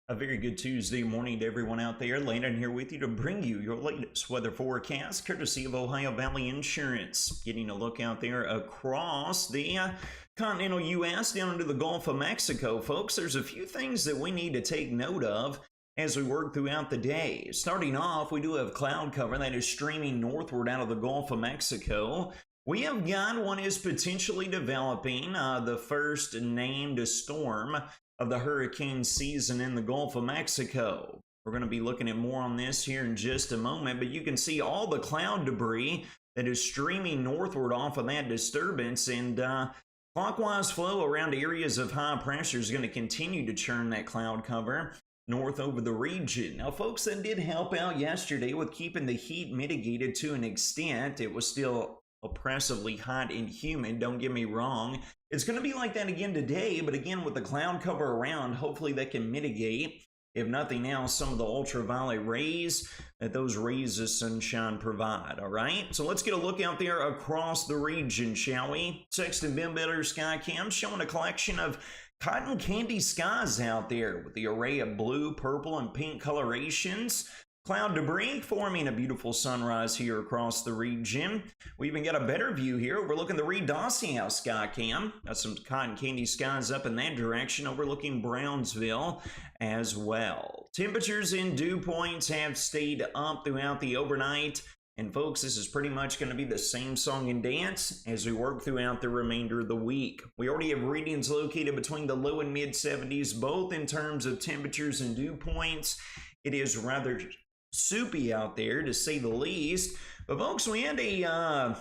A very good Tuesday morning to everyone out there. Landon here with you to bring you your latest weather forecast, courtesy of Ohio Valley Insurance. Getting a look out there across the continental U.S. down into the Gulf of Mexico, folks. There's a few things that we need to take note of as we work throughout the day. Starting off, we do have cloud cover that is streaming northward out of the Gulf of Mexico. We have got what is potentially developing the first named storm of the hurricane season in the Gulf of Mexico. We're going to be looking at more on this here in just a moment, but you can see all the cloud debris that is streaming northward off of that disturbance, and clockwise flow around areas of high pressure is going to continue to churn that cloud cover north over the region. Now, folks, that did help out yesterday with keeping the heat mitigated to an extent. It was still oppressively hot and humid, don't get me wrong. It's going to be like that again today, but again, with the cloud cover around, hopefully that can mitigate, if nothing else, some of the ultraviolet rays that those rays of sunshine provide. All right, so let's get a look out there across the region, shall we? Sexton Bin Builder Sky Cam showing a collection of cotton candy skies out there with the array of blue, purple, and pink colorations. Cloud debris forming a beautiful sunrise here across the region. We even got a better view here overlooking the Reed Dossier Sky Cam. Got some cotton candy skies up in that direction overlooking Brownsville as well. Temperatures and dew points have stayed up throughout the overnight. And folks, this is pretty much going to be the same song and dance as we work throughout the remainder of the week. We already have readings located between the low and mid 70s, both in terms of temperatures and dew points. It is rather soupy out there, to say the least. But folks, we had a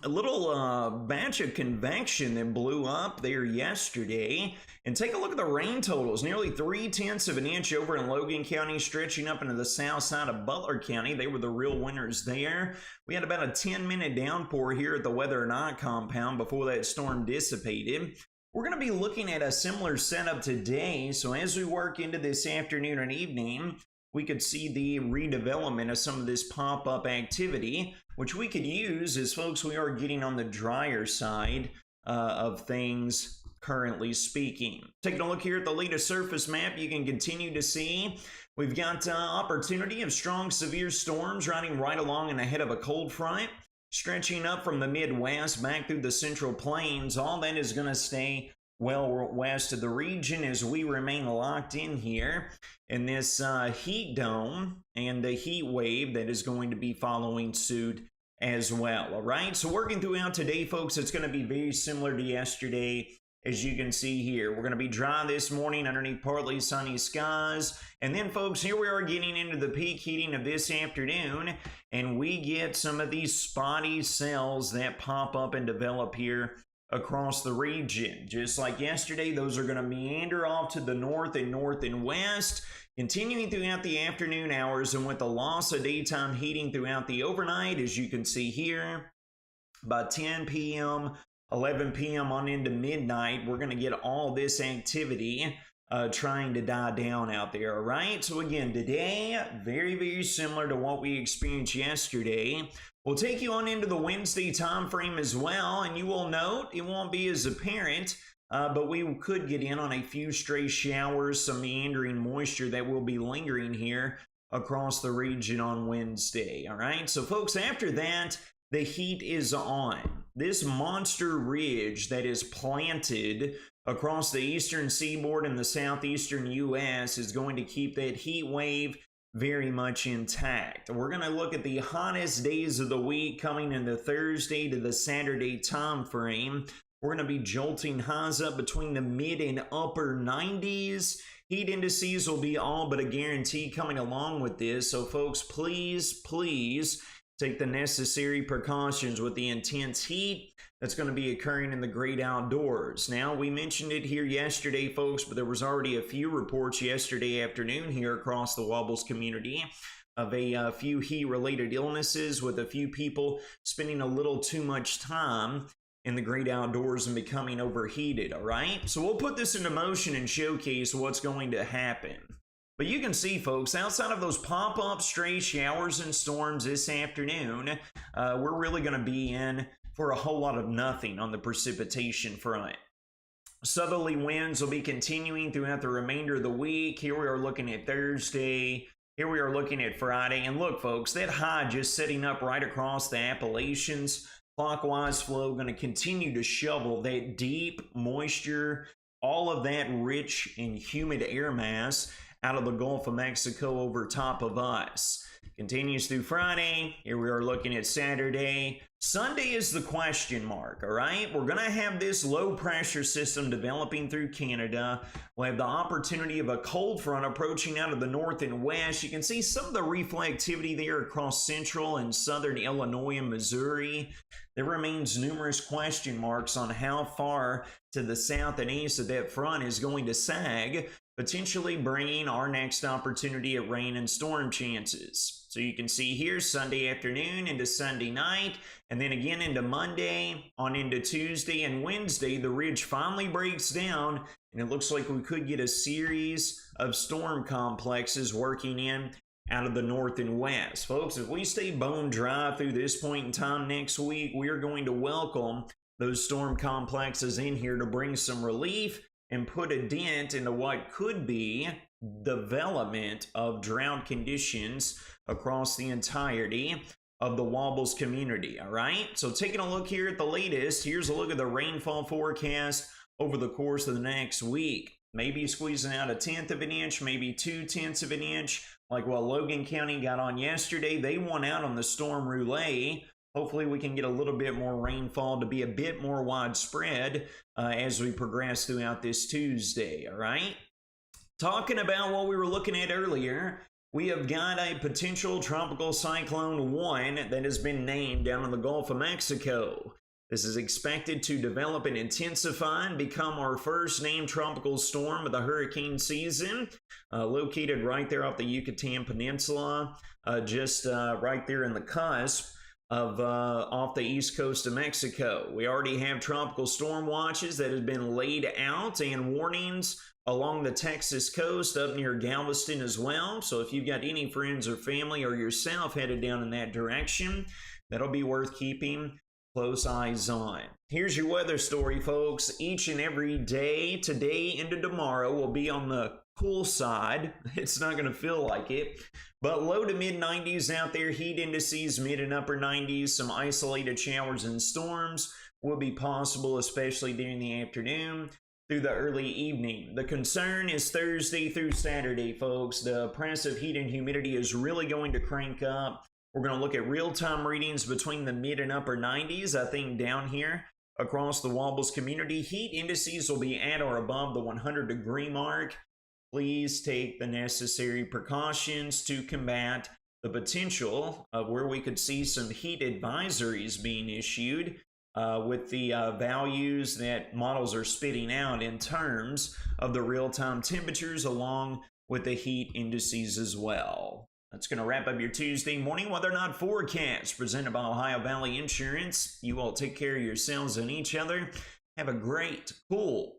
little batch of convection that blew up there yesterday. And take a look at the rain totals. Nearly 3/10 of an inch over in Logan County, stretching up into the south side of Butler County. They were the real winners there. We had about a 10-minute downpour here at the Weather and Eye compound before that storm dissipated. We're going to be looking at a similar setup today. So as we work into this afternoon and evening, we could see the redevelopment of some of this pop-up activity, which we could use as, folks, we are getting on the drier side of things currently speaking. Taking a look here at the latest surface map, you can continue to see we've got opportunity of strong severe storms running right along and ahead of a cold front, stretching up from the Midwest back through the Central Plains. All that is going to stay well west of the region as we remain locked in here in this heat dome and the heat wave that is going to be following suit as well. All right, so working throughout today, folks, it's going to be very similar to yesterday. As you can see here, we're going to be dry this morning underneath partly sunny skies. And then, folks, here we are getting into the peak heating of this afternoon, and we get some of these spotty cells that pop up and develop here across the region. Just like yesterday, those are going to meander off to the north and west, continuing throughout the afternoon hours, and with the loss of daytime heating throughout the overnight, as you can see here, by 10 p.m., 11 p.m. on into midnight, we're going to get all this activity trying to die down out there, all right? So again, today, very, very similar to what we experienced yesterday. We'll take you on into the Wednesday time frame as well, and you will note it won't be as apparent, but we could get in on a few stray showers, some meandering moisture that will be lingering here across the region on Wednesday, all right? So folks, after that, the heat is on. This monster ridge that is planted across the eastern seaboard and the southeastern U.S. is going to keep that heat wave very much intact. We're going to look at the hottest days of the week coming in the Thursday to the Saturday time frame. We're going to be jolting highs up between the mid and upper 90s. Heat indices will be all but a guarantee coming along with this. So folks, please take the necessary precautions with the intense heat that's going to be occurring in the great outdoors. Now, we mentioned it here yesterday, folks, but there was already a few reports yesterday afternoon here across the Wobbles community of a few heat-related illnesses, with a few people spending a little too much time in the great outdoors and becoming overheated, all right? So we'll put this into motion and showcase what's going to happen. But you can see, folks, outside of those pop-up stray showers and storms this afternoon, we're really going to be in for a whole lot of nothing on the precipitation front. Southerly winds will be continuing throughout the remainder of the week. Here we are looking at Thursday. Here we are looking at Friday. And look, folks, that high just setting up right across the Appalachians. Clockwise flow going to continue to shovel that deep moisture, all of that rich and humid air mass out of the Gulf of Mexico over top of us. Continues through Friday. Here we are looking at Saturday. Sunday is the question mark, all right? We're going to have this low pressure system developing through Canada. We'll have the opportunity of a cold front approaching out of the north and west. You can see some of the reflectivity there across central and southern Illinois and Missouri. There remains numerous question marks on how far to the south and east of that front is going to sag, potentially bringing our next opportunity at rain and storm chances. So you can see here Sunday afternoon into Sunday night, and then again into Monday, on into Tuesday and Wednesday, the ridge finally breaks down, and it looks like we could get a series of storm complexes working in out of the north and west. Folks, if we stay bone dry through this point in time next week, we are going to welcome those storm complexes in here to bring some relief and put a dent into what could be development of drought conditions across the entirety of the Wobbles community, all right? So taking a look here at the latest, here's a look at the rainfall forecast over the course of the next week. Maybe squeezing out 1/10 of an inch, maybe 2/10 of an inch, like what Logan County got on yesterday. They won out on the storm roulette. Hopefully we can get a little bit more rainfall to be a bit more widespread as we progress throughout this Tuesday, all right? Talking about what we were looking at earlier, we have got a potential tropical cyclone 1 that has been named down in the Gulf of Mexico. This is expected to develop and intensify and become our first named tropical storm of the hurricane season, located right there off the Yucatan Peninsula, just right there in the cusp of off the east coast of Mexico. We already have tropical storm watches that have been laid out and warnings along the Texas coast up near Galveston as well. So if you've got any friends or family or yourself headed down in that direction, that'll be worth keeping close eyes on. Here's your weather story, folks. Each and every day, today into tomorrow, will be on the cool side. It's not going to feel like it, but low to mid 90s out there. Heat indices mid and upper 90s. Some isolated showers and storms will be possible, especially during the afternoon through the early evening. The concern is Thursday through Saturday, folks. The oppressive heat and humidity is really going to crank up. We're going to look at real-time readings between the mid and upper 90s. I think down here across the Wobbles community, heat indices will be at or above the 100-degree mark. Please take the necessary precautions to combat the potential of where we could see some heat advisories being issued with the values that models are spitting out in terms of the real-time temperatures along with the heat indices as well. That's going to wrap up your Tuesday morning weather not forecast presented by Ohio Valley Insurance. You all take care of yourselves and each other. Have a great, cool,